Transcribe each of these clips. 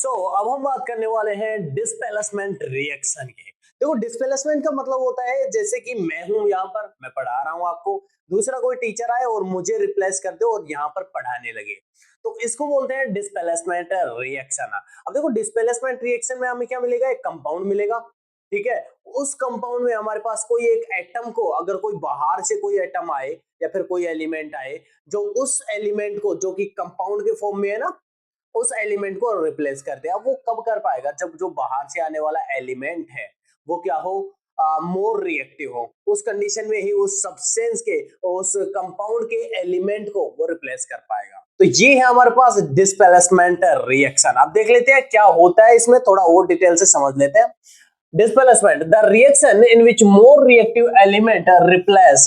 अब हम बात करने वाले हैं डिस्प्लेसमेंट रिएक्शन की। देखो, डिस्प्लेसमेंट का मतलब होता है जैसे कि मैं हूं यहाँ पर, मैं पढ़ा रहा हूँ आपको, दूसरा कोई टीचर आए और मुझे रिप्लेस कर दे और यहाँ पर पढ़ाने लगे, तो इसको बोलते हैं डिस्प्लेसमेंट रिएक्शन। अब देखो, डिस्प्लेसमेंट रिएक्शन में हमें क्या मिलेगा? एक कंपाउंड मिलेगा, ठीक है। उस कंपाउंड में हमारे पास कोई एक एटम को, अगर कोई बाहर से कोई एटम आए या फिर कोई एलिमेंट आए, जो उस एलिमेंट को, जो कि कंपाउंड के फॉर्म में है ना, उस एलिमेंट को रिप्लेस कर दे। अब वो कब कर पाएगा? जब जो बाहर से आने वाला एलिमेंट है वो क्या हो? मोर रिएक्टिव हो। उस कंडीशन में ही उस सब्सटेंस के, उस कंपाउंड के एलिमेंट को वो रिप्लेस कर पाएगा। तो ये है हमारे पास डिस्प्लेसमेंट रिएक्शन। अब देख लेते हैं क्या होता है इसमें, थोड़ा और डिटेल से समझ लेते हैं। Displacement, the reaction in which more reactive element replace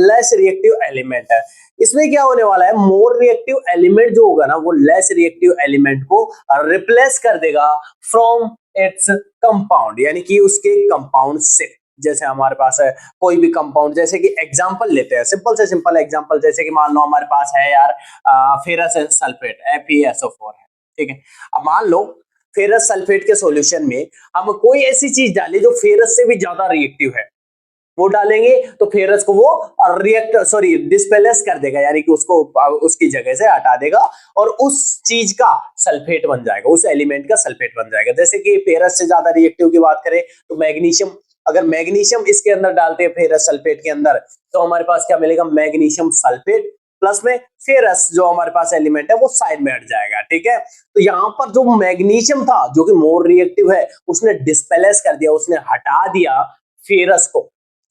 less reactive element। इसमें क्या होने वाला है? मोर रिएक्टिव एलिमेंट जो होगा ना, वो लेस रिएक्टिव एलिमेंट को रिप्लेस कर देगा फ्रॉम इट्स कंपाउंड, यानी कि उसके कंपाउंड से। जैसे हमारे पास है कोई भी कंपाउंड, जैसे कि एग्जांपल लेते हैं, सिंपल से सिंपल एग्जांपल, जैसे कि मान लो हमारे पास है यार फेरस सल्फेट FeSO4 है, ठीक है। अब मान लो फेरस सल्फेट के सॉल्यूशन में हम कोई ऐसी चीज डालें जो फेरस से भी ज्यादा रिएक्टिव है, वो डालेंगे तो फेरस को वो डिस्प्लेस कर देगा, यानी कि उसको उसकी जगह से हटा देगा और उस चीज का सल्फेट बन जाएगा, उस एलिमेंट का सल्फेट बन जाएगा। जैसे कि फेरस से ज्यादा रिएक्टिव की बात करें तो मैग्नीशियम, अगर मैग्नीशियम इसके अंदर डालते हैं फेरस सल्फेट के अंदर, तो हमारे पास क्या मिलेगा? मैग्नीशियम सल्फेट प्लस में फेरस जो हमारे पास एलिमेंट है वो साइड में हट जाएगा, ठीक है। तो यहाँ पर जो मैग्नीशियम था, जो कि मोर रिएक्टिव है, उसने डिस्प्लेस कर दिया, उसने हटा दिया फेरस को,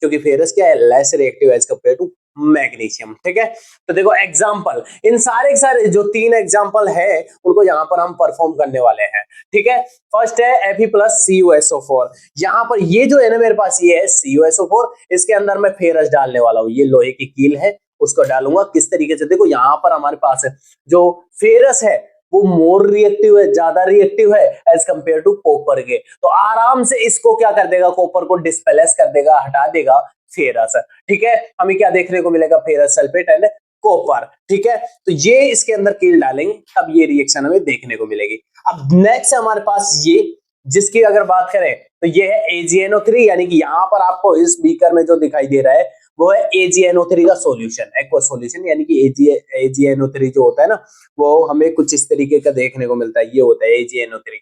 क्योंकि फेरस क्या है? Less reactive as compared to magnesium, ठीक है। तो देखो एग्जांपल, इन सारे जो 3 एग्जांपल है उनको यहाँ पर हम परफॉर्म करने वाले हैं, ठीक है। फर्स्ट है Fe+CuSO4। यहाँ पर ये जो है ना, मेरे पास ये है CuSO4, इसके अंदर मैं फेरस डालने वाला हूँ। ये लोहे की कील है, उसको डालूंगा किस तरीके से? देखो यहाँ पर हमारे पास है जो फेरस है वो मोर रिएक्टिव है, ज्यादा रिएक्टिव है एज कंपेयर टू कॉपर के, तो आराम से इसको क्या कर देगा? कॉपर को डिस्प्लेस कर देगा, हटा देगा फेरस, ठीक है। हमें क्या देखने को मिलेगा? फेरस सल्फेट एंड कॉपर, ठीक है। तो ये इसके अंदर कील डालेंगे तब ये रिएक्शन हमें देखने को मिलेगी। अब नेक्स्ट हमारे पास ये, जिसकी अगर बात करें तो ये है AgNO3, यानी कि यहाँ पर आपको इस बीकर में जो दिखाई दे रहा है वो है AgNO3 का सॉल्यूशन, एक्वा सॉल्यूशन, यानी कि AgNO3 जो होता है ना, वो हमें कुछ इस तरीके का देखने को मिलता है। ये होता है AgNO3।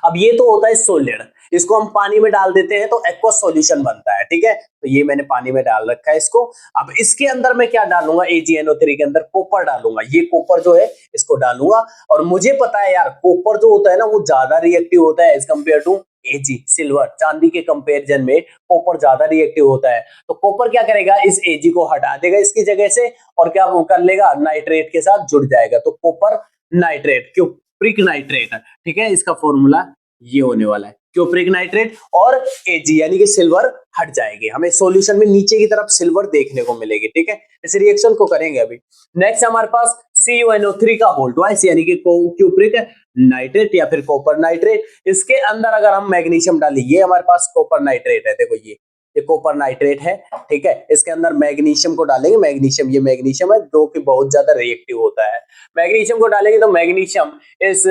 अब ये तो होता है सॉलिड, इसको हम पानी में डाल देते हैं तो एक्वा सॉल्यूशन बनता है, ठीक है। तो ये मैंने पानी में डाल रखा है इसको। अब इसके अंदर मैं क्या डालूंगा? AgNO3 के अंदर कॉपर डालूंगा। ये कॉपर जो है इसको डालूंगा, और मुझे पता है यार कॉपर जो होता है ना वो ज्यादा रिएक्टिव होता है as compared to Ag, silver, चांदी के कंपैरिजन में कॉपर ज्यादा रिएक्टिव होता है। तो कॉपर क्या करेगा? इस Ag को हटा देगा इसकी जगह से, और क्या वो कर लेगा? नाइट्रेट के साथ जुड़ जाएगा, तो कॉपर नाइट्रेट, क्यूप्रिक नाइट्रेट, ठीक है। इसका फॉर्मूला ये होने वाला है, क्यूप्रिक नाइट्रेट और Ag, यानी कि सिल्वर हट जाएगी। हमें सॉल्यूशन में नीचे की तरफ सिल्वर देखने को मिलेगी, ठीक है। इस रिएक्शन को करेंगे अभी। नेक्स्ट हमारे पास CuNO3 का होल ट्वाइस, यानी कि क्यूप्रिक नाइट्रेट या फिर कॉपर नाइट्रेट। इसके अंदर अगर हम मैग्नीशियम डालें, ये हमारे पास कॉपर नाइट्रेट है, देखो ये कॉपर नाइट्रेट है, ठीक है। इसके अंदर मैग्नीशियम को डालेंगे, मैग्नीशियम, ये मैग्नीशियम है जो कि बहुत ज्यादा रिएक्टिव होता है। मैग्नीशियम को डालेंगे तो मैग्नीशियम इस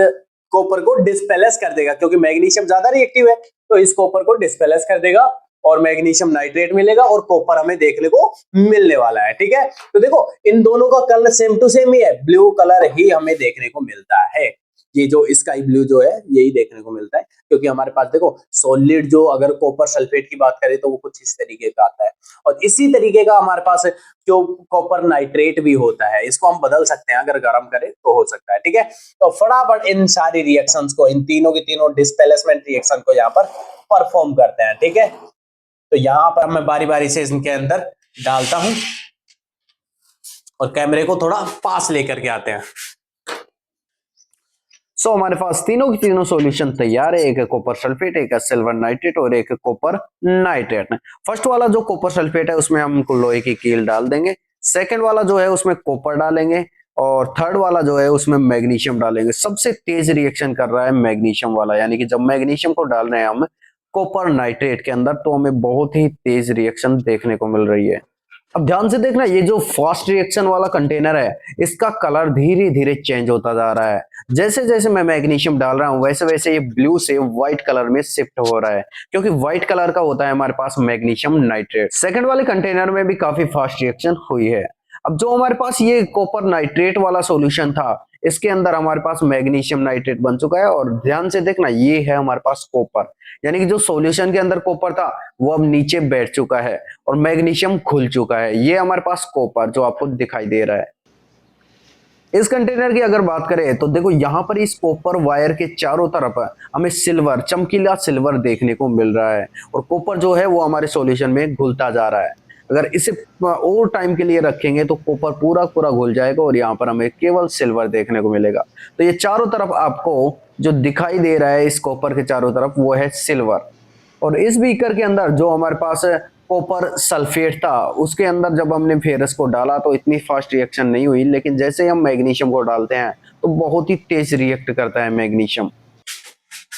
कॉपर को डिस्प्लेस कर देगा, क्योंकि मैग्नीशियम ज्यादा रिएक्टिव है, तो इस कॉपर को डिस्प्लेस कर देगा और मैग्नीशियम नाइट्रेट मिलेगा और कॉपर हमें देखने को मिलने वाला है, ठीक है। तो देखो इन दोनों का कलर सेम टू सेम ही है, ब्लू कलर ही हमें देखने को मिलता है। ये जो स्काई ब्लू जो है यही देखने को मिलता है, क्योंकि हमारे पास देखो सॉलिड जो, अगर कॉपर सल्फेट की बात करें तो वो कुछ इस तरीके का आता है, और इसी तरीके का हमारे पास जो कॉपर नाइट्रेट भी होता है, इसको हम बदल सकते हैं, अगर गर्म करें तो हो सकता है, ठीक है। तो फटाफट इन सारी रिएक्शंस को, इन तीनों की तीनों डिस्प्लेसमेंट रिएक्शन को यहाँ पर परफॉर्म करते हैं, ठीक है। तो यहाँ पर मैं बारी बारी से इनके अंदर डालता हूं और कैमरे को थोड़ा पास लेकर के आते हैं। हमारे पास तीनों की तीनों सॉल्यूशन तैयार है। एक है कॉपर सल्फेट, एक है सिल्वर नाइट्रेट और एक है कॉपर नाइट्रेट। फर्स्ट वाला जो कॉपर सल्फेट है उसमें हम लोहे की कील डाल देंगे। सेकंड वाला जो है उसमें कॉपर डालेंगे, और थर्ड वाला जो है उसमें मैग्नीशियम डालेंगे। सबसे तेज रिएक्शन कर रहा है मैग्नीशियम वाला, यानी कि जब मैग्नीशियम को डाल रहे हैं हम कॉपर नाइट्रेट के अंदर, तो हमें बहुत ही तेज रिएक्शन देखने को मिल रही है। अब ध्यान से देखना, ये जो फास्ट रिएक्शन वाला कंटेनर है इसका कलर धीरे धीरे चेंज होता जा रहा है। जैसे जैसे मैं मैग्नीशियम डाल रहा हूँ वैसे वैसे ये ब्लू से व्हाइट कलर में शिफ्ट हो रहा है, क्योंकि व्हाइट कलर का होता है हमारे पास मैग्नीशियम नाइट्रेट। सेकंड वाले कंटेनर में भी काफी फास्ट रिएक्शन हुई है। अब जो हमारे पास ये कॉपर नाइट्रेट वाला सॉल्यूशन था, इसके अंदर हमारे पास मैग्नीशियम नाइट्रेट बन चुका है। और ध्यान से देखना, ये है हमारे पास कॉपर, यानी कि जो सॉल्यूशन के अंदर कॉपर था वो अब नीचे बैठ चुका है और मैग्नीशियम खुल चुका है। ये हमारे पास कॉपर जो आपको दिखाई दे रहा है। इस कंटेनर की अगर बात करें तो देखो, यहाँ पर इस कॉपर वायर के चारों तरफ हमें सिल्वर, चमकीला सिल्वर देखने को मिल रहा है और कॉपर जो है वो हमारे सॉल्यूशन में घुलता जा रहा है। अगर इसे और टाइम के लिए रखेंगे तो कॉपर पूरा पूरा घुल जाएगा और यहाँ पर हमें केवल सिल्वर देखने को मिलेगा। तो ये चारों तरफ आपको जो दिखाई दे रहा है इस कॉपर के चारों तरफ वो है सिल्वर। और इस बीकर के अंदर जो हमारे पास कॉपर सल्फेट था उसके अंदर जब हमने फेरस को डाला तो इतनी फास्ट रिएक्शन नहीं हुई, लेकिन जैसे हम मैग्नीशियम को डालते हैं तो बहुत ही तेज रिएक्ट करता है मैग्नीशियम।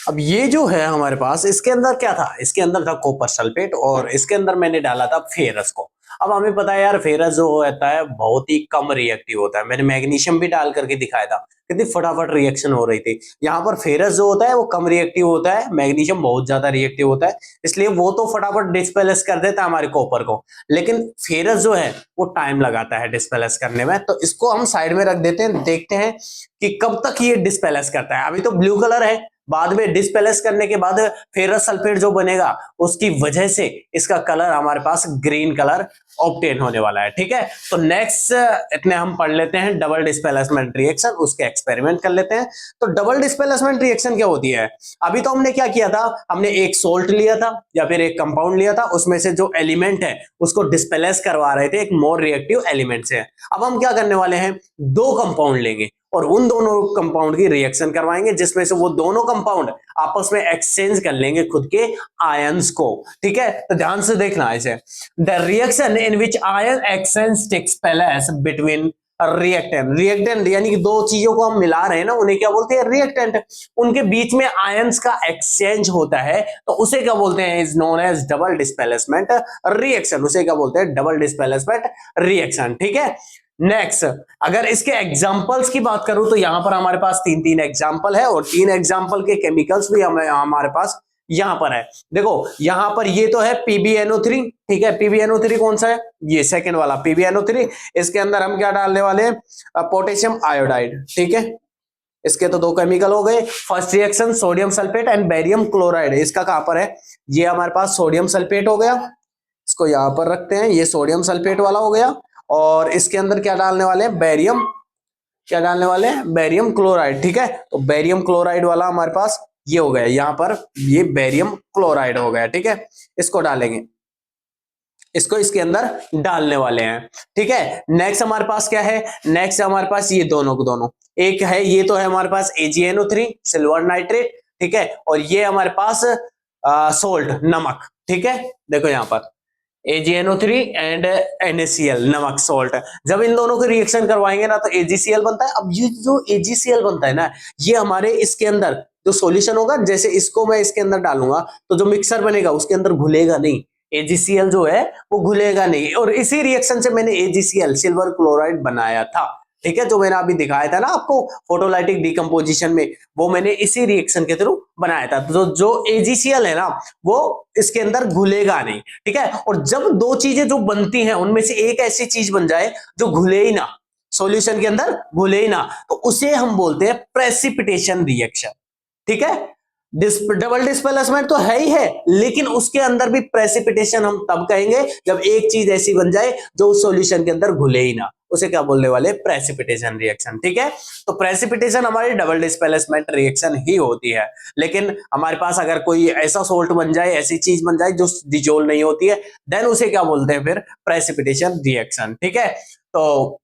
अब ये जो है हमारे पास, इसके अंदर क्या था, इसके अंदर था कॉपर सल्फेट और इसके अंदर मैंने डाला था फेरस को। अब हमें पता है यार, फेरस जो होता है बहुत ही कम रिएक्टिव होता है। मैंने मैग्नीशियम भी डाल करके दिखाया था, कितनी फटाफट रिएक्शन हो रही थी। यहाँ पर फेरस जो होता है वो कम रिएक्टिव होता है, मैग्नीशियम बहुत ज्यादा रिएक्टिव होता है, इसलिए वो तो फटाफट डिस्पेलेस कर देता है हमारे कॉपर को, लेकिन फेरस जो है वो टाइम लगाता है डिस्पेलेस करने में। तो इसको हम साइड में रख देते हैं, देखते हैं कि कब तक ये डिस्पेलेस करता है। अभी तो ब्लू कलर है, बाद में डिस्पेलेस करने के बाद फेरस सल्फेट जो बनेगा उसकी वजह से इसका कलर हमारे पास ग्रीन कलर ऑब्टेन होने वाला है। ठीक है, तो नेक्स्ट इतने हम पढ़ लेते हैं डबल डिस्प्लेसमेंट रिएक्शन, उसके एक्सपेरिमेंट कर लेते हैं। तो डबल डिस्प्लेसमेंट रिएक्शन क्या होती है? अभी तो हमने क्या किया था, हमने एक सोल्ट लिया था या फिर एक कंपाउंड लिया था, उसमें से जो एलिमेंट है उसको डिस्प्लेस करवा रहे थे एक मोर रिएक्टिव एलिमेंट से। अब हम क्या करने वाले हैं, दो कंपाउंड लेंगे और उन दोनों कंपाउंड की रिएक्शन करवाएंगे, जिसमें से वो दोनों कंपाउंड आपस में एक्सचेंज कर लेंगे खुद के आयंस को। ठीक है, तो ध्यान से देखना इसे। The reaction in which ion exchange takes place between reactant, reactant यानी कि दो चीजों को हम मिला रहे हैं ना, उन्हें क्या बोलते हैं, रिएक्टेंट। उनके बीच में आयंस का एक्सचेंज होता है तो उसे क्या बोलते हैं, is known as double displacement reaction. उसे क्या बोलते हैं, डबल डिस्प्लेसमेंट रिएक्शन। ठीक है, नेक्स्ट अगर इसके एग्जांपल्स की बात करूं तो यहां पर हमारे पास तीन तीन एग्जांपल है और तीन एग्जांपल के केमिकल्स भी हमारे पास यहां पर है। देखो यहां पर ये तो है PbNO3। ठीक है, PbNO3 कौन सा है, ये सेकंड वाला PbNO3। इसके अंदर हम क्या डालने वाले हैं, पोटेशियम आयोडाइड। ठीक है, इसके तो दो केमिकल हो गए। First reaction sodium sulphate and barium chloride, इसका कहां पर है, ये हमारे पास सोडियम सल्फेट हो गया, इसको यहां पर रखते हैं, ये सोडियम सल्फेट वाला हो गया। और इसके अंदर क्या डालने वाले हैं, बेरियम, क्या डालने वाले हैं, बेरियम क्लोराइड। ठीक है, तो बेरियम क्लोराइड वाला हमारे पास ये हो गया, यहां पर ये बेरियम क्लोराइड हो गया। ठीक है, इसको डालेंगे, इसको इसके अंदर डालने वाले हैं। ठीक है, नेक्स्ट हमारे पास क्या है, नेक्स्ट हमारे पास ये दोनों को दोनों, एक है ये तो है हमारे पास AgNO3 सिल्वर नाइट्रेट। ठीक है, और ये हमारे पास सोल्ट नमक। ठीक है, देखो यहां पर AgNO3 एंड NaCl नमक सोल्ट, जब इन दोनों को रिएक्शन करवाएंगे ना तो AgCl बनता है। अब ये जो AgCl बनता है ना, ये हमारे इसके अंदर जो सॉल्यूशन होगा, जैसे इसको मैं इसके अंदर डालूंगा तो जो मिक्सर बनेगा उसके अंदर घुलेगा नहीं, AgCl जो है वो घुलेगा नहीं। और इसी रिएक्शन से मैंने AgCl सिल्वर क्लोराइड बनाया था। ठीक है, जो मैंने अभी दिखाया था ना आपको फोटोलाइटिक डिकम्पोजिशन में, वो मैंने इसी रिएक्शन के थ्रू बनाया था। तो जो AgCl है ना वो इसके अंदर घुलेगा नहीं। ठीक है, और जब दो चीजें जो बनती हैं उनमें से एक ऐसी चीज बन जाए जो घुले ही ना, सॉल्यूशन के अंदर घुले ही ना, तो उसे हम बोलते हैं प्रेसिपिटेशन रिएक्शन। ठीक है, डबल डिस्प्लेसमेंट तो है ही है, लेकिन उसके अंदर भी प्रेसिपिटेशन हम तब कहेंगे जब एक चीज ऐसी बन जाए जो उस सॉल्यूशन के अंदर घुले ही ना, उसे क्या बोलने वाले, प्रेसिपिटेशन रिएक्शन। ठीक है, तो प्रेसिपिटेशन हमारी डबल डिस्प्लेसमेंट रिएक्शन ही होती है। लेकिन हमारे पास अगर कोई ऐसा सोल्ट बन जाए, ऐसी चीज बन जाए जो डिजोल्व नहीं होती है, देन उसे क्या बोलते हैं, फिर प्रेसिपिटेशन रिएक्शन। ठीक है, तो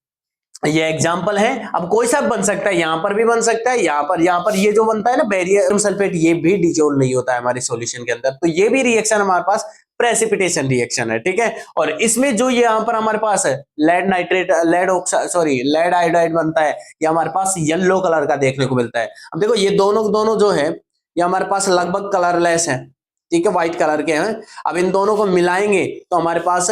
ये एग्जाम्पल है। अब कोई सा बन सकता है, यहां पर भी बन सकता है, यहां पर ये जो बनता है ना बेरियम सल्फेट, ये भी डिजोल्व नहीं होता है हमारे सॉल्यूशन के अंदर, तो ये भी रिएक्शन हमारे पास प्रेसिपिटेशन रिएक्शन है। ठीक है, और इसमें जो ये यहाँ पर हमारे पास है lead nitrate, lead oxide, sorry lead iodide बनता है, ये हमारे पास येलो कलर का देखने को मिलता है। अब देखो ये दोनों दोनों जो है ये हमारे पास लगभग कलरलेस है। ठीक है, व्हाइट कलर के हैं। अब इन दोनों को मिलाएंगे तो हमारे पास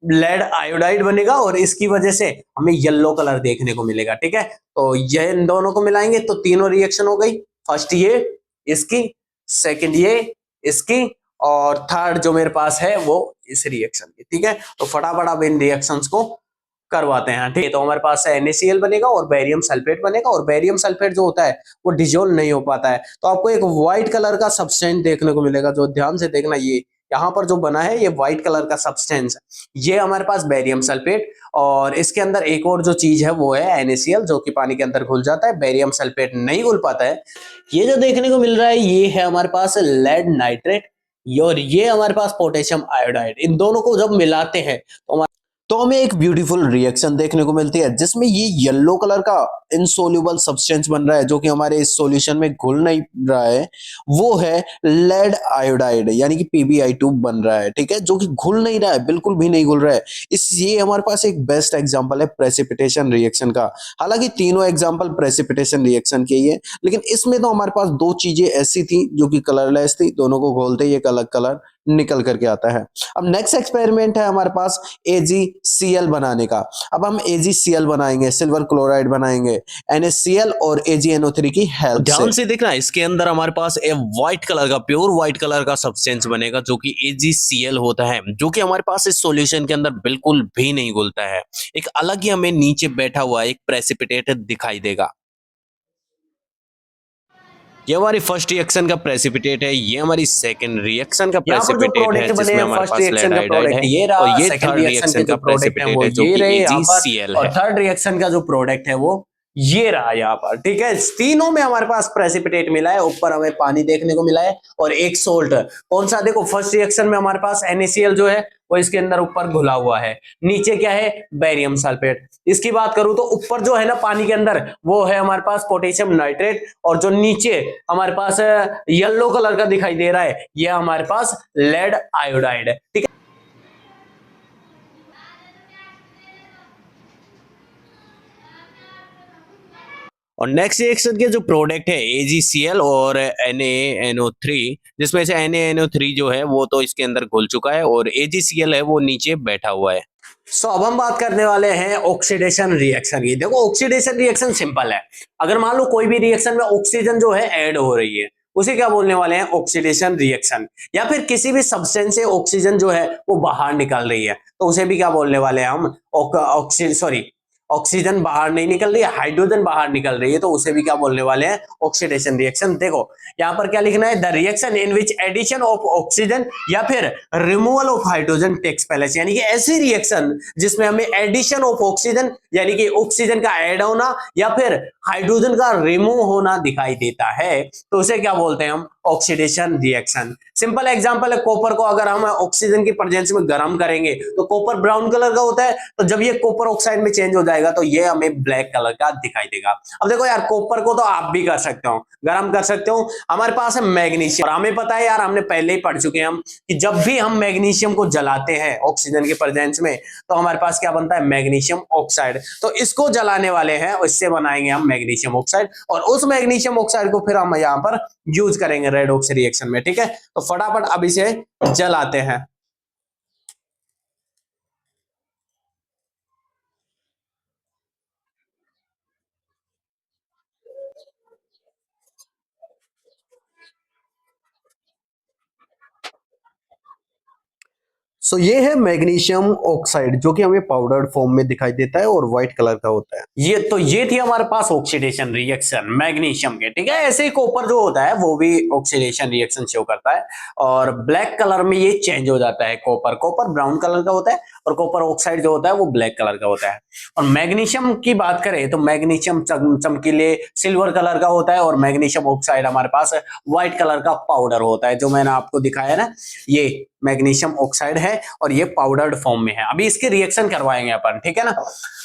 लेड आयोडाइड बनेगा और इसकी वजह से हमें येलो कलर देखने को मिलेगा। ठीक है, तो ये इन दोनों को मिलाएंगे तो तीनों रिएक्शन हो गई। फर्स्ट ये इसकी, सेकंड ये इसकी, और थर्ड जो मेरे पास है वो इस रिएक्शन की। ठीक है, तो फटाफट अब इन रिएक्शंस को करवाते हैं। ठीक है, तो हमारे पास NaCl बनेगा और बेरियम सल्फेट बनेगा, और बेरियम सल्फेट जो होता है वो डिजोल्व नहीं हो पाता है, तो आपको एक व्हाइट कलर का सब्सटेंस देखने को मिलेगा। जो ध्यान से देखना, ये यहाँ पर जो बना है ये व्हाइट कलर का सब्सटेंस है, ये हमारे पास बेरियम सल्फेट, और इसके अंदर एक और जो चीज है वो है NaCl, जो कि पानी के अंदर घुल जाता है, बेरियम सल्फेट नहीं घुल पाता है। ये जो देखने को मिल रहा है ये है हमारे पास लेड नाइट्रेट, और ये हमारे पास पोटेशियम आयोडाइड। इन दोनों को जब मिलाते हैं तो हमें एक ब्यूटीफुल रिएक्शन देखने को मिलती है, जिसमें ये येलो कलर का इनसोल्यूबल सब्सटेंस बन रहा है, जो कि हमारे इस सॉल्यूशन में घुल नहीं रहा है। वो है लेड आयोडाइड, यानी कि PbI2 बन रहा है। ठीक है, जो कि घुल नहीं रहा है, बिल्कुल भी नहीं घुल रहा है। ये हमारे पास एक बेस्ट एग्जांपल है प्रेसिपिटेशन रिएक्शन का। हालांकि तीनों एग्जांपल प्रेसिपिटेशन रिएक्शन के ही है, लेकिन इसमें तो हमारे पास दो चीजें ऐसी थी जो कि कलरलेस थी, दोनों को घोलते ही एक अलग कलर निकल करके आता है। अब नेक्स्ट एक्सपेरिमेंट है हमारे पास AgCl बनाने का। अब हम AgCl बनाएंगे, सिल्वर क्लोराइड बनाएंगे NaCl और AgNO3 की हेल्प से। ध्यान से देखना, इसके अंदर हमारे पास एक व्हाइट कलर का, प्योर व्हाइट कलर का सब्सटेंस बनेगा, जो कि AgCl होता है, जो कि हमारे पास इस सॉल्यूशन के अंदर बिल्कुल भी नहीं घुलता है। एक अलग ही हमें नीचे बैठा हुआ एक प्रेसिपिटेट दिखाई देगा। ये हमारी फर्स्ट रिएक्शन का प्रेसिपिटेट है, ये हमारी सेकंड रिएक्शन का यहाँ पर जो प्रेसिपिटेट है, प्रोडक्ट बने जिसमें हैं हमारे फर्स्ट पास रिएक्शन लेड का आयोडाइड प्रोडक्ट है, ये रहा, और ये सेकंड थर्ड रिएक्शन रिएक्शन के का जो प्रोडक्ट है प्रेसिपिटेट वो है, जो ये कि रहे यहाँ पर, AgCl और है। थर्ड रिएक्शन का जो प्रोडक्ट है वो ये रहा यहाँ पर। ठीक है, तीनों में हमारे पास प्रेसिपिटेट मिला है, ऊपर हमें पानी देखने को मिला है और एक सोल्ट। कौन सा? देखो, फर्स्ट रिएक्शन में हमारे पास NaCl जो है वो इसके अंदर ऊपर घुला हुआ है, नीचे क्या है? Barium sulphate. इसकी बात करूं तो ऊपर जो है ना पानी के अंदर, वो है हमारे पास पोटेशियम नाइट्रेट, और जो नीचे हमारे पास येलो कलर का दिखाई दे रहा है ये हमारे पास लेड आयोडाइड है। ठीक है, और नेक्स्ट रिएक्शन के जो प्रोडक्ट है AgCl और NaNO3, जिसमें से NaNO3 जो है वो तो इसके अंदर घुल चुका है, और AgCl है वो नीचे बैठा हुआ है। अब हम बात करने वाले हैं ऑक्सीडेशन रिएक्शन की। देखो, ऑक्सीडेशन रिएक्शन सिंपल है। अगर मान लो कोई भी रिएक्शन में ऑक्सीजन जो है ऐड हो रही है, उसे क्या बोलने वाले हैं? Oxidation reaction. या फिर किसी भी सब्सटेंस से ऑक्सीजन जो है वो बाहर निकल रही है, तो उसे भी क्या बोलने वाले हैं हम? ऑक्सीजन बाहर नहीं निकल रही है, हाइड्रोजन बाहर निकल रही है, तो उसे भी क्या बोलने वाले हैं? Oxidation reaction. देखो यहाँ पर क्या लिखना है? The reaction in which addition of oxygen या फिर removal of hydrogen takes place, यानी कि ऐसी रिएक्शन जिसमें हमें एडिशन ऑफ ऑक्सीजन, यानी कि ऑक्सीजन का ऐड होना या फिर हाइड्रोजन का रिमूव होना दिखाई देता है, तो उसे क्या बोलते हैं हम? Oxidation reaction. सिंपल एग्जांपल है, कॉपर को अगर हम ऑक्सीजन की प्रेजेंस में गर्म करेंगे तो कॉपर ब्राउन कलर का होता है, तो जब ये कॉपर ऑक्साइड में चेंज हो जाएगा तो ये हमें ब्लैक कलर का दिखाई देगा। अब देखो यार, कॉपर को तो आप भी कर सकते हो, गर्म कर सकते हो। हमारे पास है मैग्नीशियम, और हमें पता है यार, हमने पहले ही पढ़ चुके हैं हम कि जब भी हम मैग्नीशियम को जलाते हैं ऑक्सीजन की प्रेजेंस में, तो हमारे पास क्या बनता है? Magnesium oxide. तो इसको जलाने वाले हैं, इससे बनाएंगे हम मैग्नीशियम ऑक्साइड, और उस मैग्नीशियम ऑक्साइड को फिर हम यहाँ पर यूज करेंगे रेडॉक्स रिएक्शन में। ठीक है, तो फटाफट अब इसे जलाते हैं। ये है मैग्नीशियम ऑक्साइड, जो कि हमें पाउडर्ड फॉर्म में दिखाई देता है और व्हाइट कलर का होता है। ये थी हमारे पास ऑक्सीडेशन रिएक्शन मैग्नीशियम के। ठीक है, ऐसे ही कॉपर जो होता है वो भी ऑक्सीडेशन रिएक्शन शो करता है, और ब्लैक कलर में ये चेंज हो जाता है। कॉपर ब्राउन कलर का होता है, और कॉपर ऑक्साइड जो होता है वो ब्लैक कलर का होता है। और मैग्नीशियम की बात करें तो मैग्नीशियम चमकीले सिल्वर कलर का होता है, और मैग्नीशियम ऑक्साइड हमारे पास व्हाइट कलर का पाउडर होता है, जो मैंने आपको दिखाया ना, ये मैग्नीशियम ऑक्साइड है और ये पाउडर्ड फॉर्म में है। अभी इसके रिएक्शन करवाएंगे अपन, ठीक है ना।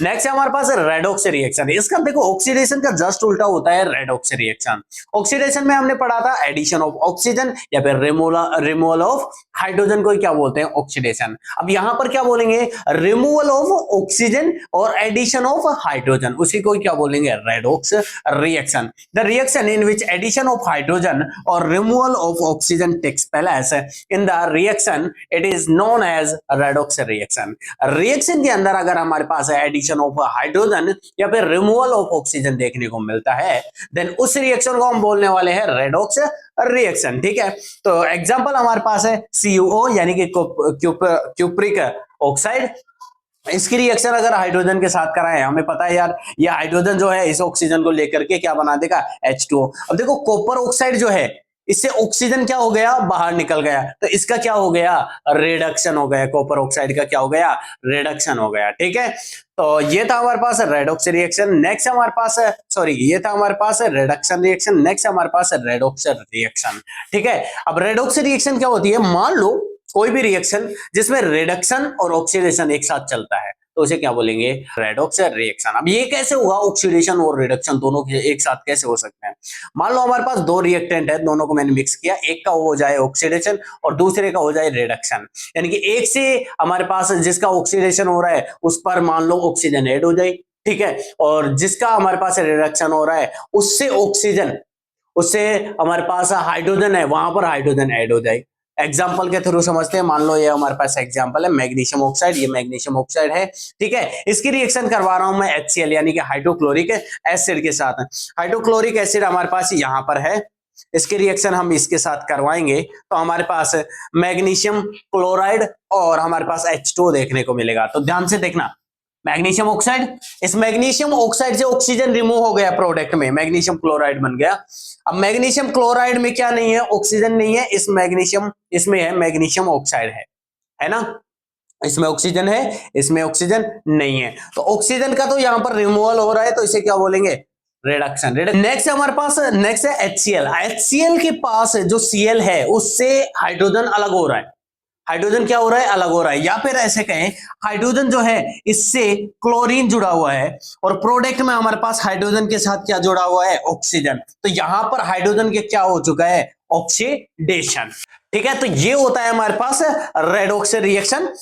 नेक्स्ट है हमारे पास रेडॉक्स रिएक्शन। इसका देखो ऑक्सीडेशन का जस्ट उल्टा होता है रेडॉक्स रिएक्शन। ऑक्सीडेशन में हमने पढ़ा था एडिशन ऑफ ऑक्सीजन या फिर रिमूवल ऑफ हाइड्रोजन को क्या बोलते हैं? ऑक्सीडेशन। अब यहां पर क्या बोलेंगे? बोलेंगे रिमूवल ऑफ ऑक्सीजन और एडिशन ऑफ हाइड्रोजन, उसी को क्या बोलेंगे redox reaction. The reaction in which addition of hydrogen और removal of oxygen takes place in the reaction it is known as redox reaction. Reaction के अंदर अगर हमारे पास एडिशन ऑफ हाइड्रोजन या फिर रिमूवल ऑफ ऑक्सीजन देखने को मिलता है देन उस रिएक्शन को हम बोलने वाले हैं रेडॉक्स रिएक्शन। ठीक है, तो एग्जांपल हमारे पास है CuO यानी कि क्यूप्रिक ऑक्साइड। इसकी रिएक्शन अगर हाइड्रोजन के साथ कराएं, हमें पता है यार ये हाइड्रोजन जो है इस ऑक्सीजन को लेकर के क्या बना देगा H2O। अब देखो कॉपर ऑक्साइड जो है इससे ऑक्सीजन क्या हो गया बाहर निकल गया, तो इसका क्या हो गया रिडक्शन हो गया, कॉपर ऑक्साइड का क्या हो गया रिडक्शन हो गया। ठीक है, तो ये था हमारे पास रेडॉक्स रिएक्शन। नेक्स्ट हमारे पास ये था हमारे पास रिडक्शन रिएक्शन। नेक्स्ट हमारे पास रेडॉक्स रिएक्शन। ठीक है, अब रेडॉक्स रिएक्शन क्या होती है, मान लो कोई भी रिएक्शन जिसमें रिडक्शन और ऑक्सीडेशन एक साथ चलता है तो उसे क्या बोलेंगे रेडॉक्स रिएक्शन। अब ये कैसे हुआ, ऑक्सीडेशन और रिडक्शन दोनों एक साथ कैसे हो सकते हैं। मान लो हमारे पास दो रिएक्टेंट है, दोनों को मैंने मिक्स किया, एक का हो जाए ऑक्सीडेशन और दूसरे का हो जाए रिडक्शन, यानी कि एक से हमारे पास जिसका ऑक्सीडेशन हो रहा है उस पर मान लो ऑक्सीजन ऐड हो जाए, ठीक है, और जिसका हमारे पास रिडक्शन हो रहा है उससे हमारे पास हाइड्रोजन है वहां पर हाइड्रोजन ऐड हो जाए। एग्जाम्पल के थ्रू समझते हैं, मान लो ये हमारे पास एग्जाम्पल है मैग्नीशियम ऑक्साइड, ये मैग्नीशियम ऑक्साइड है। ठीक है, इसकी रिएक्शन करवा रहा हूं मैं HCl यानी कि हाइड्रोक्लोरिक एसिड के साथ। हाइड्रोक्लोरिक एसिड हमारे पास यहाँ पर है, इसके रिएक्शन हम इसके साथ करवाएंगे तो हमारे पास मैग्नीशियम क्लोराइड और हमारे पास H2O देखने को मिलेगा। तो ध्यान से देखना, मैग्नीशियम ऑक्साइड, इस मैग्नीशियम ऑक्साइड से ऑक्सीजन रिमूव हो गया, प्रोडक्ट में मैग्नीशियम क्लोराइड बन गया। अब मैग्नीशियम क्लोराइड में क्या नहीं है, ऑक्सीजन नहीं है, इसमें है मैग्नीशियम ऑक्साइड है ना, इसमें ऑक्सीजन है, इसमें ऑक्सीजन नहीं है, तो ऑक्सीजन का तो यहां पर रिमूवल हो रहा है, तो इसे क्या बोलेंगे रिडक्शन। नेक्स्ट हमारे पास नेक्स्ट है HCl के पास जो Cl है उससे हाइड्रोजन अलग हो रहा है, हाइड्रोजन क्या हो रहा है अलग हो रहा है, या फिर ऐसे कहें हाइड्रोजन जो है इससे क्लोरीन जुड़ा हुआ है और प्रोडक्ट में हमारे पास हाइड्रोजन के साथ क्या जुड़ा हुआ है ऑक्सीजन, तो यहां पर हाइड्रोजन के क्या हो चुका है ऑक्सीडेशन। ठीक है, तो ये होता है हमारे पास रेडॉक्स रिएक्शन।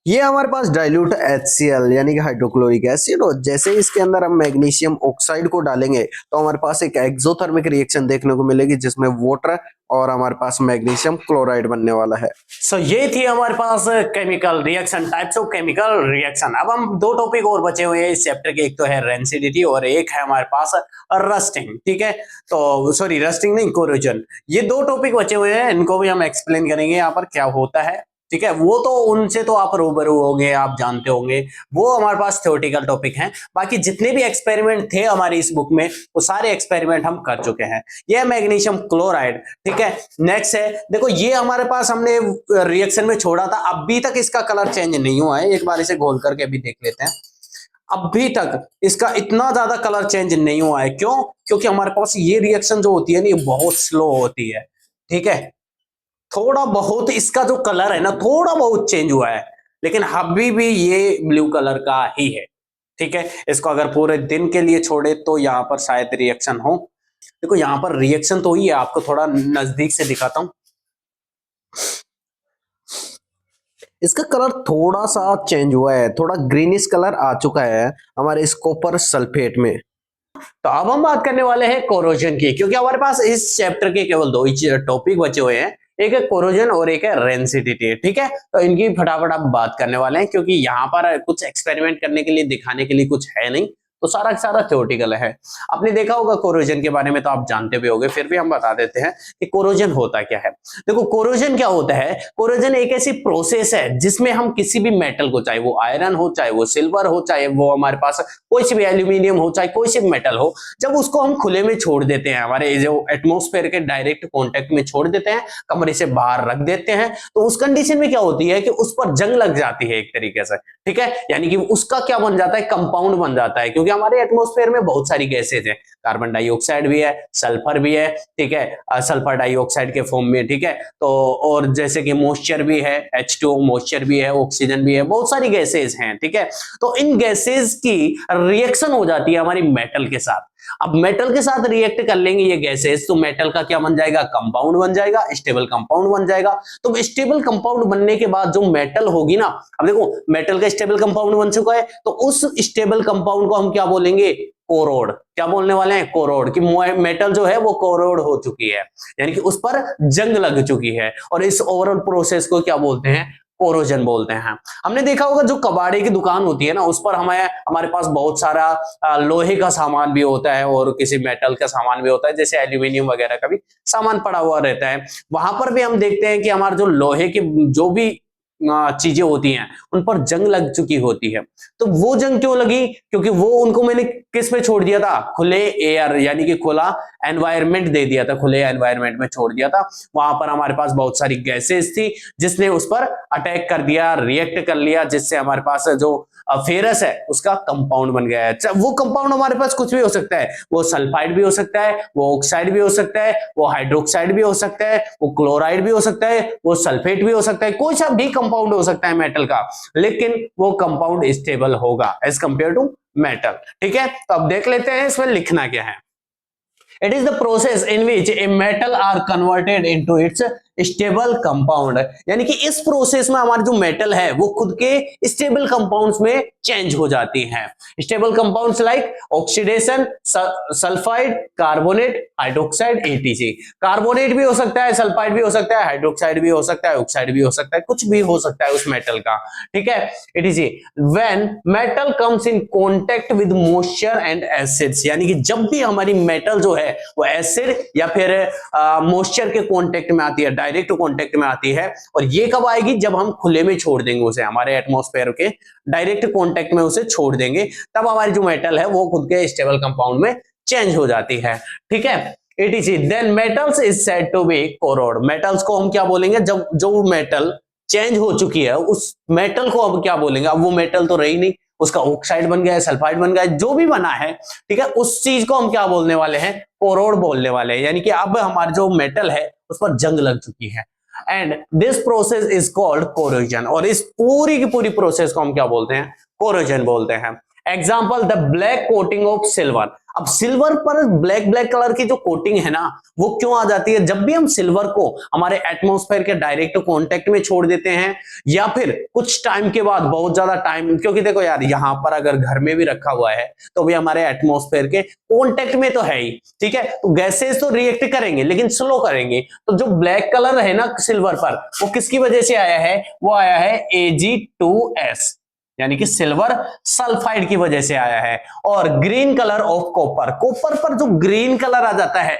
ये हमारे पास डाइल्यूट HCl यानी कि हाइड्रोक्लोरिक एसिड, और जैसे इसके अंदर हम मैग्नीशियम ऑक्साइड को डालेंगे तो हमारे पास एक एक्सोथर्मिक रिएक्शन देखने को मिलेगी जिसमें वाटर और हमारे पास मैग्नीशियम क्लोराइड बनने वाला है। सो ये थी हमारे पास chemical reaction, types of chemical reaction. अब हम दो टॉपिक और बचे हुए हैं इस चैप्टर के, एक तो है रेंसिडिटी और एक है हमारे पास रस्टिंग। ठीक है, तो सॉरी रस्टिंग नहीं, कोरोजन। ये दो टॉपिक बचे हुए हैं, इनको भी हम एक्सप्लेन करेंगे यहाँ पर क्या होता है। ठीक है, वो तो उनसे तो आप रूबरू होंगे, आप जानते होंगे, वो हमारे पास थ्योरेटिकल टॉपिक हैं। बाकी जितने भी एक्सपेरिमेंट थे हमारी इस बुक में वो सारे एक्सपेरिमेंट हम कर चुके हैं। ये मैग्नीशियम क्लोराइड। ठीक है, नेक्स्ट है देखो, ये हमारे पास हमने रिएक्शन में छोड़ा था, अभी तक इसका कलर चेंज नहीं हुआ है, एक बार इसे घोल करके भी देख लेते हैं। अभी तक इसका इतना ज्यादा कलर चेंज नहीं हुआ है, क्यों? क्योंकि हमारे पास ये रिएक्शन जो होती है ना ये बहुत स्लो होती है। ठीक है, थोड़ा बहुत इसका जो कलर है ना थोड़ा बहुत चेंज हुआ है, लेकिन अभी भी ये ब्लू कलर का ही है। ठीक है, इसको अगर पूरे दिन के लिए छोड़े तो यहाँ पर शायद रिएक्शन हो। देखो यहाँ पर रिएक्शन तो ही है, आपको थोड़ा नजदीक से दिखाता हूं। इसका कलर थोड़ा सा चेंज हुआ है, थोड़ा ग्रीनिश कलर आ चुका है हमारे इस कॉपर सल्फेट में। तो अब हम बात करने वाले हैं कोरोजन की, क्योंकि हमारे पास इस चैप्टर के केवल दो ही टॉपिक बचे हुए हैं, एक है कोरोजन और एक है रेंसिडिटी। ठीक है, तो इनकी फटाफट आप बात करने वाले हैं, क्योंकि यहाँ पर कुछ एक्सपेरिमेंट करने के लिए दिखाने के लिए कुछ है नहीं, तो सारा सारा थ्योरेटिकल है। आपने देखा होगा कोरोजन के बारे में, तो आप जानते भी होंगे, फिर भी हम बता देते हैं कि कोरोजन होता क्या है। देखो कोरोजन क्या होता है, कोरोजन एक ऐसी प्रोसेस है जिसमें हम किसी भी मेटल को, चाहे वो आयरन हो, चाहे वो सिल्वर हो, चाहे वो हमारे पास कोई सी भी एल्यूमिनियम हो, चाहे कोई सी भी मेटल हो, जब उसको हम खुले में छोड़ देते हैं, हमारे जो एटमोस्फेयर के डायरेक्ट कॉन्टेक्ट में छोड़ देते हैं, कमरे से बाहर रख देते हैं, तो उस कंडीशन में क्या होती है कि उस पर जंग लग जाती है एक तरीके से। ठीक है, यानी कि उसका क्या बन जाता है, कंपाउंड बन जाता है, क्योंकि हमारे एटमॉस्फेयर में बहुत सारी गैसेज हैं, कार्बन डाइऑक्साइड भी है, सल्फर भी है। ठीक है, सल्फर डाइऑक्साइड के फॉर्म में। ठीक है, तो और जैसे कि मॉइस्चर भी है, H2O मॉइस्चर भी है, ऑक्सीजन भी है, बहुत सारी गैसेज हैं। ठीक है, तो इन गैसेज की रिएक्शन हो जाती है हमारी मेटल के साथ। अब मेटल के साथ रिएक्ट कर लेंगे ये गैसेस, तो मेटल का क्या बन जाएगा, कंपाउंड बन जाएगा, स्टेबल कंपाउंड बन जाएगा। तो स्टेबल कंपाउंड बनने के बाद जो मेटल होगी ना, अब देखो मेटल का स्टेबल कंपाउंड बन चुका है, तो उस स्टेबल कंपाउंड को हम क्या बोलेंगे, कोरोड। क्या बोलने वाले हैं, कोरोड, कि मेटल जो है वो कोरोड हो चुकी है, यानी कि उस पर जंग लग चुकी है, और इस ओवरऑल प्रोसेस को क्या बोलते हैं, कोरोजन बोलते हैं। हमने देखा होगा जो कबाड़े की दुकान होती है ना, उस पर हमारे पास बहुत सारा लोहे का सामान भी होता है और किसी मेटल का सामान भी होता है, जैसे एल्यूमिनियम वगैरह का भी सामान पड़ा हुआ रहता है। वहां पर भी हम देखते हैं कि हमारे जो लोहे की जो भी चीजें होती हैं उन पर जंग लग चुकी होती है। तो वो जंग क्यों लगी, क्योंकि वो उनको मैंने किस पे छोड़ दिया था, खुले एयर यानी कि खुला एनवायरनमेंट दे दिया था, खुले एनवायरनमेंट में छोड़ दिया था। वहां पर हमारे पास बहुत सारी गैसेस थी जिसने उस पर अटैक कर दिया, रिएक्ट कर लिया, जिससे हमारे पास जो फेरस है उसका कंपाउंड बन गया है। वो कंपाउंड हमारे पास कुछ भी हो सकता है, वो सल्फाइड भी हो सकता है, वो ऑक्साइड भी हो सकता है, वो हाइड्रोक्साइड भी हो सकता है, वो क्लोराइड भी हो सकता है, वो सल्फेट भी हो सकता है, कोई सा भी कंपाउंड हो सकता है मेटल का, लेकिन वो कंपाउंड स्टेबल होगा एज कंपेयर टू मेटल। ठीक है, तो अब देख लेते हैं इसमें लिखना क्या है। It is the process in which a metal are converted into its stable compound, यानी कि इस प्रोसेस में हमारे जो मेटल है वो खुद के स्टेबल कंपाउंड्स में चेंज हो जाती हैं। Stable compounds like oxidation, sulphide, carbonate, hydroxide, etc. Carbonate भी हो सकता है, सल्फाइड भी हो सकता है, हाइड्रोक्साइड भी हो सकता है, ऑक्साइड भी हो सकता है, कुछ भी हो सकता है उस मेटल का। ठीक है, etc. When metal comes in contact with moisture and acids, यानी कि जब भी हमारी मेटल जो है वो एसिड या फिर मॉइस्चर के कांटेक्ट में आती है, डायरेक्ट कांटेक्ट में आती है, और ये कब आएगी, जब हम खुले में छोड़ देंगे उसे, हमारे एटमॉस्फेयर के डायरेक्ट कांटेक्ट में उसे छोड़ देंगे, तब हमारी जो मेटल है वो खुद के स्टेबल कंपाउंड में चेंज हो जाती है। ठीक है, etc. Then metals is said to be corrode. Metals को हम क्या बोलेंगे, जब जो मेटल चेंज हो चुकी है उस मेटल को अब क्या बोलेंगे, अब वो मेटल तो रही नहीं, उसका ऑक्साइड बन गया है, सल्फाइड बन गया है, जो भी बना है, ठीक है, उस चीज को हम क्या बोलने वाले हैं, कोरोड बोलने वाले हैं, यानी कि अब हमारा जो मेटल है उस पर जंग लग चुकी है। And this process is called corrosion, और इस पूरी की पूरी प्रोसेस को हम क्या बोलते हैं, कोरोजन बोलते हैं। Example, the black coating of silver. अब सिल्वर पर ब्लैक कलर की जो कोटिंग है ना, वो क्यों आ जाती है, जब भी हम सिल्वर को हमारे एटमॉस्फेयर के डायरेक्ट कांटेक्ट में छोड़ देते हैं, या फिर कुछ टाइम के बाद, बहुत ज्यादा टाइम, क्योंकि देखो यार यहां पर अगर घर में भी रखा हुआ है तो भी हमारे एटमॉस्फेयर के कांटेक्ट में तो है ही, ठीक है, तो गैसेस तो रिएक्ट करेंगे लेकिन स्लो करेंगे। तो जो ब्लैक कलर है ना सिल्वर पर, वो किसकी वजह से आया है, वो आया है Ag2S, यानी कि सिल्वर सल्फाइड की वजह से आया है। और green colour of copper, copper पर जो ग्रीन कलर आ जाता है,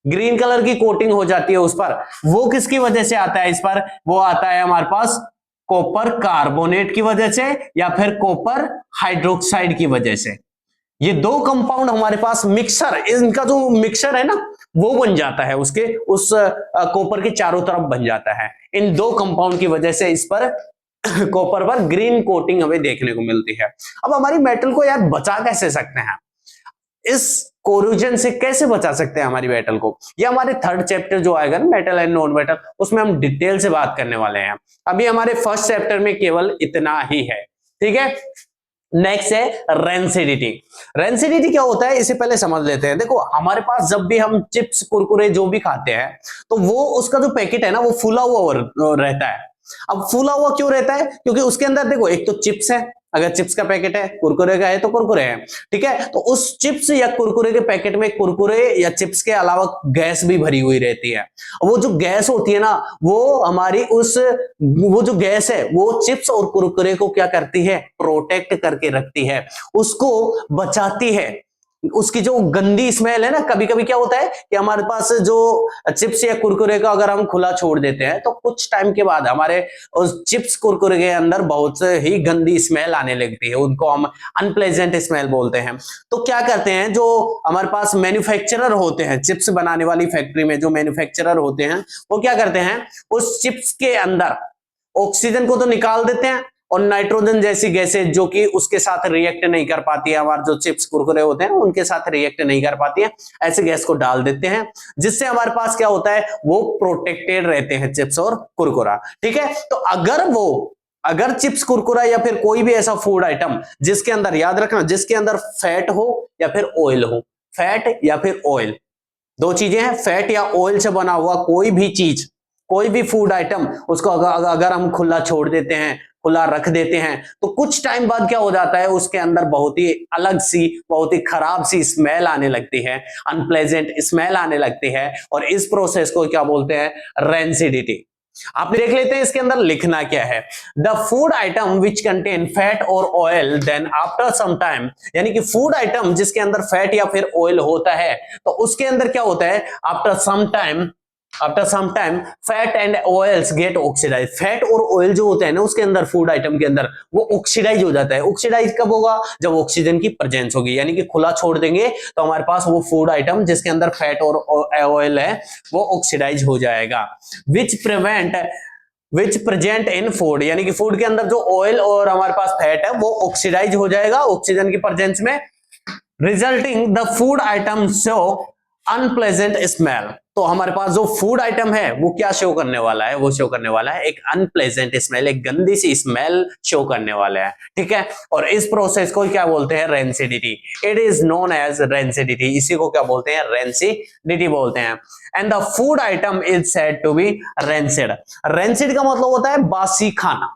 ग्रीन कलर की कोटिंग हो जाती है उस पर, वो किसकी वजह से आता है, इस पर वो आता है हमारे पास कॉपर कार्बोनेट की वजह से या फिर कॉपर हाइड्रोक्साइड की वजह से। ये दो कंपाउंड हमारे पास मिक्सर, इनका जो मिक्सर है ना वो बन जाता है, उसके उस कॉपर के चारों तरफ बन जाता है। इन दो कंपाउंड की वजह से इस पर कॉपर पर ग्रीन कोटिंग हमें देखने को मिलती है। अब हमारी मेटल को यार बचा कैसे सकते हैं, इस कोरोजन से कैसे बचा सकते हैं हमारी मेटल को, ये हमारे थर्ड चैप्टर जो आएगा ना, मेटल एंड नॉन मेटल, उसमें हम डिटेल से बात करने वाले हैं। अभी हमारे फर्स्ट चैप्टर में केवल इतना ही है, ठीक है। नेक्स्ट है रेंसिडिटी। रेंसिडिटी क्या होता है इसे पहले समझ लेते हैं। देखो हमारे पास जब भी हम चिप्स कुरकुरे जो भी खाते हैं, तो वो उसका जो पैकेट है ना वो फूला हुआ रहता है। अब फूला हुआ क्यों रहता है, क्योंकि उसके अंदर देखो एक तो चिप्स है, अगर चिप्स का पैकेट है, कुरकुरे का है तो कुरकुरे है, ठीक है, तो उस चिप्स या कुरकुरे के पैकेट में कुरकुरे या चिप्स के अलावा गैस भी भरी हुई रहती है। वो जो गैस होती है ना, वो हमारी वो जो गैस है वो चिप्स और कुरकुरे को क्या करती है, प्रोटेक्ट करके रखती है, उसको बचाती है। उसकी जो गंदी स्मेल है ना, कभी कभी क्या होता है कि हमारे पास जो चिप्स या कुरकुरे का अगर हम खुला छोड़ देते हैं तो कुछ टाइम के बाद हमारे उस चिप्स कुरकुरे के अंदर बहुत ही गंदी स्मेल आने लगती है, उनको हम अनप्लेजेंट स्मेल बोलते हैं। तो क्या करते हैं, जो हमारे पास मैन्युफैक्चरर होते हैं, चिप्स बनाने वाली फैक्ट्री में जो मैन्युफैक्चरर होते हैं, वो क्या करते हैं, उस चिप्स के अंदर ऑक्सीजन को तो निकाल देते हैं और नाइट्रोजन जैसी गैसें जो कि उसके साथ रिएक्ट नहीं कर पाती है, हमारे जो चिप्स कुरकुरे होते हैं उनके साथ रिएक्ट नहीं कर पाती है, ऐसे गैस को डाल देते हैं, जिससे हमारे पास क्या होता है, वो प्रोटेक्टेड रहते हैं चिप्स और कुरकुरा, ठीक है। तो अगर चिप्स कुरकुरा या फिर कोई भी ऐसा फूड आइटम जिसके अंदर, याद रखना, जिसके अंदर फैट हो या फिर ऑयल हो, फैट या फिर ऑयल, दो चीजें हैं, फैट या ऑयल से बना हुआ कोई भी चीज, कोई भी फूड आइटम, उसको अगर हम खुला छोड़ देते हैं, खुला रख देते हैं, तो कुछ टाइम बाद क्या हो जाता है, उसके अंदर बहुत ही अलग सी, बहुत ही खराब सी स्मेल आने लगती है, अनप्लेजेंट स्मेल आने लगती है, और इस प्रोसेस को क्या बोलते हैं, रेंसिडिटी। आप देख लेते हैं इसके अंदर लिखना क्या है, the food item which contain fat और oil then after some time, यानी कि फूड आइटम जिसके अंदर फैट या फिर ऑयल होता है, तो उसके अंदर क्या होता है, after some time fat and oils get oxidise, fat और ऑयल जो होते हैं ना उसके अंदर, फूड आइटम के अंदर, वो ऑक्सीडाइज हो जाता है। ऑक्सीडाइज कब होगा, जब ऑक्सीजन की प्रेजेंस होगी, यानी कि खुला छोड़ देंगे तो हमारे पास वो फूड आइटम जिसके अंदर फैट और ऑयल है वो ऑक्सीडाइज हो जाएगा। विच प्रेजेंट इन फूड, यानी कि फूड के अंदर जो ऑयल और हमारे पास फैट है वो ऑक्सीडाइज हो जाएगा ऑक्सीजन की प्रेजेंस में, resulting the food item show unpleasant smell. तो हमारे पास जो फूड आइटम है वो क्या शो करने वाला है, वो शो करने वाला है एक अनप्लेजेंट स्मेल, एक गंदी सी स्मेल शो करने वाला है, ठीक है। और इस प्रोसेस को क्या बोलते हैं, rancidity, it is known as rancidity, इसी को क्या बोलते हैं, रेंसिडिटी बोलते हैं। And the food item is said to be rancid, rancid का मतलब होता है बासी खाना,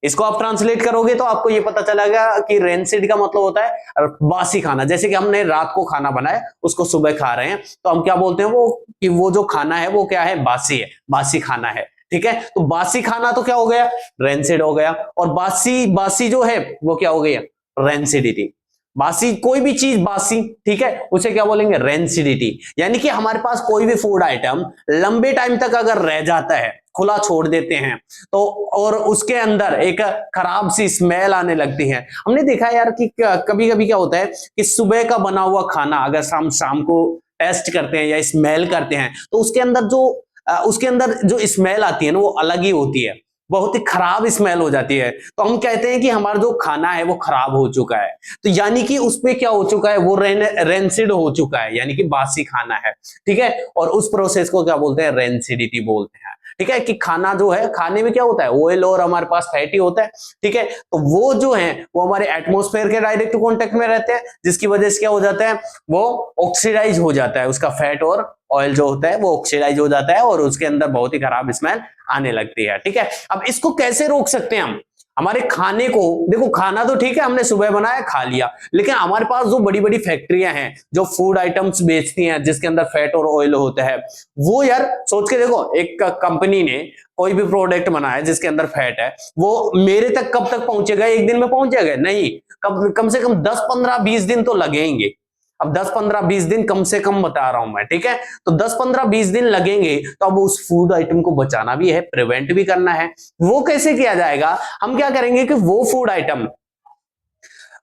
इसको आप ट्रांसलेट करोगे तो आपको ये पता चलेगा कि रेंसिड का मतलब होता है बासी खाना। जैसे कि हमने रात को खाना बनाया, उसको सुबह खा रहे हैं, तो हम क्या बोलते हैं, वो कि वो जो खाना है वो क्या है, बासी है, बासी खाना है, ठीक है। तो बासी खाना तो क्या हो गया, रेंसिड हो गया, और बासी जो है वो क्या हो गया, रेंसिडिटी। बासी कोई भी चीज बासी, ठीक है, उसे क्या बोलेंगे, रेंसिडिटी। यानी कि हमारे पास कोई भी फूड आइटम लंबे टाइम तक अगर रह जाता है, खुला छोड़ देते हैं, तो और उसके अंदर एक खराब सी स्मेल आने लगती है। हमने देखा यार कि कभी कभी क्या होता है कि सुबह का बना हुआ खाना अगर शाम को टेस्ट करते हैं या स्मेल करते हैं, तो उसके अंदर जो स्मेल आती है ना वो अलग ही होती है, बहुत ही खराब स्मेल हो जाती है। तो हम कहते हैं कि हमारा जो खाना है वो खराब हो चुका है, तो यानी कि उसमें क्या हो चुका है, वो रेंसिड हो चुका है, यानी कि बासी खाना है, ठीक है। और उस प्रोसेस को क्या बोलते हैं, रेंसिडिटी बोलते हैं, ठीक है। कि खाना जो है, खाने में क्या होता है, ऑयल और हमारे पास फैट ही होता है, ठीक है। तो वो जो है वो हमारे एटमॉस्फेयर के डायरेक्ट कांटेक्ट में रहते हैं, जिसकी वजह से क्या हो जाता है, वो ऑक्सीडाइज हो जाता है, उसका फैट और ऑयल जो होता है वो ऑक्सीडाइज हो जाता है, और उसके अंदर बहुत ही खराब स्मेल आने लगती है, ठीक है। अब इसको कैसे रोक सकते हैं हम, हमारे खाने को, देखो खाना तो ठीक है हमने सुबह बनाया खा लिया, लेकिन हमारे पास जो बड़ी बड़ी फैक्ट्रियां हैं जो फूड आइटम्स बेचती हैं जिसके अंदर फैट और ऑयल होता है, वो यार सोच के देखो, एक कंपनी ने कोई भी प्रोडक्ट बनाया जिसके अंदर फैट है, वो मेरे तक कब तक पहुंचेगा, एक दिन में पहुंचेगा नहीं, कम से कम 10-15-20 दिन तो लगेंगे। अब 10-15-20 दिन कम से कम बता रहा हूं मैं, ठीक है। तो 10-15-20 दिन लगेंगे, तो अब उस फूड आइटम को बचाना भी है, प्रिवेंट भी करना है। वो कैसे किया जाएगा, हम क्या करेंगे कि वो फूड आइटम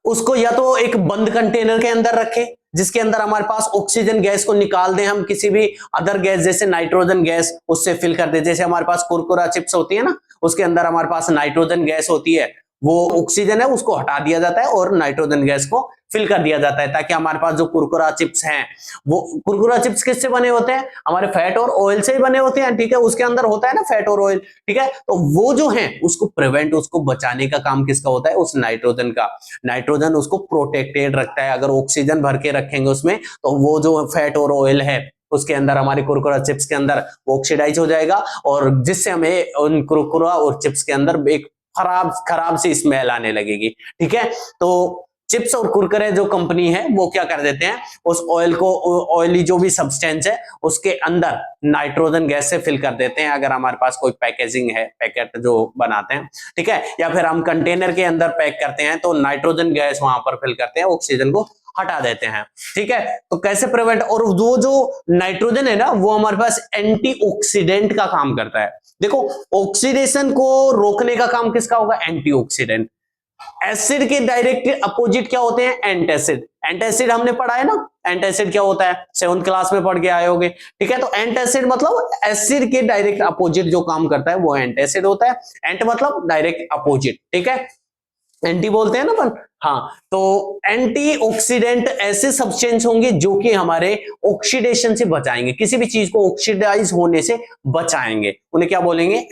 उसको या तो एक बंद कंटेनर के अंदर रखें, जिसके अंदर हमारे पास ऑक्सीजन गैस को निकाल दें, हम किसी भी अदर गैस जैसे नाइट्रोजन गैस उससे फिल कर दे। जैसे हमारे पास कुरकुरा चिप्स होती है ना, उसके अंदर हमारे पास नाइट्रोजन गैस होती है, वो ऑक्सीजन है उसको हटा दिया जाता है और नाइट्रोजन गैस को फिल कर दिया जाता है, ताकि हमारे पास जो कुरकुरा चिप्स हैं, वो कुरकुरा चिप्स किससे बने होते हैं, हमारे फैट और ऑयल से ही बने होते हैं, ठीक है। उसके अंदर होता है ना फैट और ऑयल, ठीक है। तो वो जो है उसको प्रिवेंट, उसको बचाने का काम किसका होता है, उस नाइट्रोजन का। नाइट्रोजन उसको प्रोटेक्टेड रखता है, अगर ऑक्सीजन भर के रखेंगे उसमें, तो वो जो फैट और ऑयल है उसके अंदर, हमारे कुरकुरा चिप्स के अंदर, वो ऑक्सीडाइज हो जाएगा, और जिससे हमें उन कुरकुरा और चिप्स के अंदर एक खराब सी स्मेल आने लगेगी, ठीक है। तो चिप्स और कुरकुरे जो कंपनी है वो क्या कर देते हैं, उस ऑयल को, ऑयली जो भी सब्सटेंस है उसके अंदर नाइट्रोजन गैस से फिल कर देते हैं, अगर हमारे पास कोई पैकेजिंग है, पैकेट जो बनाते हैं, ठीक है, या फिर हम कंटेनर के अंदर पैक करते हैं, तो नाइट्रोजन गैस वहां पर फिल करते हैं, ऑक्सीजन को हटा देते हैं, ठीक है। तो कैसे प्रिवेंट, और वो जो नाइट्रोजन है ना वो हमारे पास एंटीऑक्सीडेंट का काम करता है। देखो ऑक्सीडेशन को रोकने का काम किसका होगा, एंटीऑक्सीडेंट। एसिड के डायरेक्ट अपोजिट क्या होते हैं, एंटासिड। एंटासिड हमने पढ़ा है ना, एंटासिड क्या होता है, 7th क्लास में पढ़ के आए होंगे, ठीक है। तो एंटासिड मतलब एसिड के डायरेक्ट अपोजिट जो काम करता है वो एंटासिड होता है। एंट मतलब डायरेक्ट अपोजिट, ठीक है, एंटी बोलते हैं ना अपन, हाँ। तो एंटीऑक्सीडेंट ऐसे सब्सटेंस होंगे जो कि हमारे ऑक्सीडेशन से बचाएंगे, किसी भी चीज को ऑक्सीडाइज होने से बचाएंगे, उन्हें क्या बोलेंगे,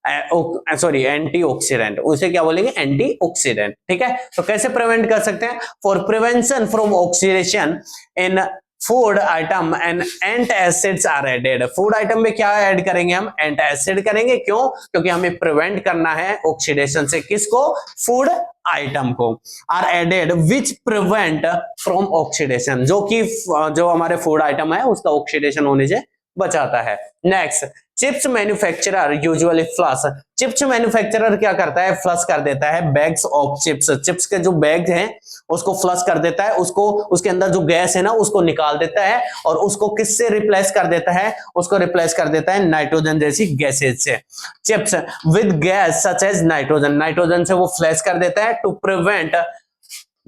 सॉरी एंटीऑक्सीडेंट, उसे क्या बोलेंगे, एंटीऑक्सीडेंट। ठीक है, तो कैसे प्रिवेंट कर सकते हैं, for prevention from oxidation in food item and ant acids are added. Food item में क्या ऐड करेंगे हम, एंट एसिड करेंगे, क्यों, क्योंकि हमें प्रिवेंट करना है ऑक्सीडेशन से, किसको, फूड आइटम को। Are added which prevent from oxidation, जो हमारे फूड आइटम है उसका ऑक्सीडेशन होने से बचाता है। Next, chips manufacturer usually flush. Chips manufacturer क्या करता है, फ्लश कर देता है बैग्स ऑफ चिप्स। चिप्स के जो बैग हैं उसको फ्लश कर देता है, उसको उसके अंदर जो गैस है ना उसको निकाल देता है, और उसको किससे रिप्लेस कर देता है, उसको रिप्लेस कर देता है नाइट्रोजन जैसी गैसेज से। Chips with gas such as nitrogen, nitrogen से वो फ्लैश कर देता है to prevent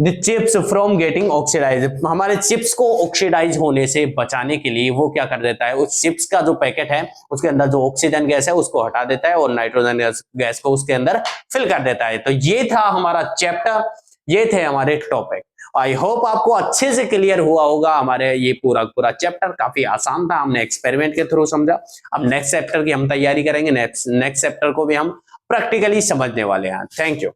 the chips from getting oxidise. हमारे चिप्स को ऑक्सीडाइज होने से बचाने के लिए वो क्या कर देता है, उस चिप्स का जो पैकेट है उसके अंदर जो ऑक्सीजन गैस है उसको हटा देता है और नाइट्रोजन गैस को उसके अंदर फिल कर देता है। तो ये था हमारा चैप्टर, ये थे हमारे टॉपिक। आई होप आपको अच्छे से क्लियर हुआ होगा। हमारे ये पूरा चैप्टर काफी आसान था, हमने एक्सपेरिमेंट के थ्रू समझा। अब नेक्स्ट चैप्टर की हम तैयारी करेंगे, नेक्स्ट चैप्टर को भी हम प्रैक्टिकली समझने वाले हैं। Thank you.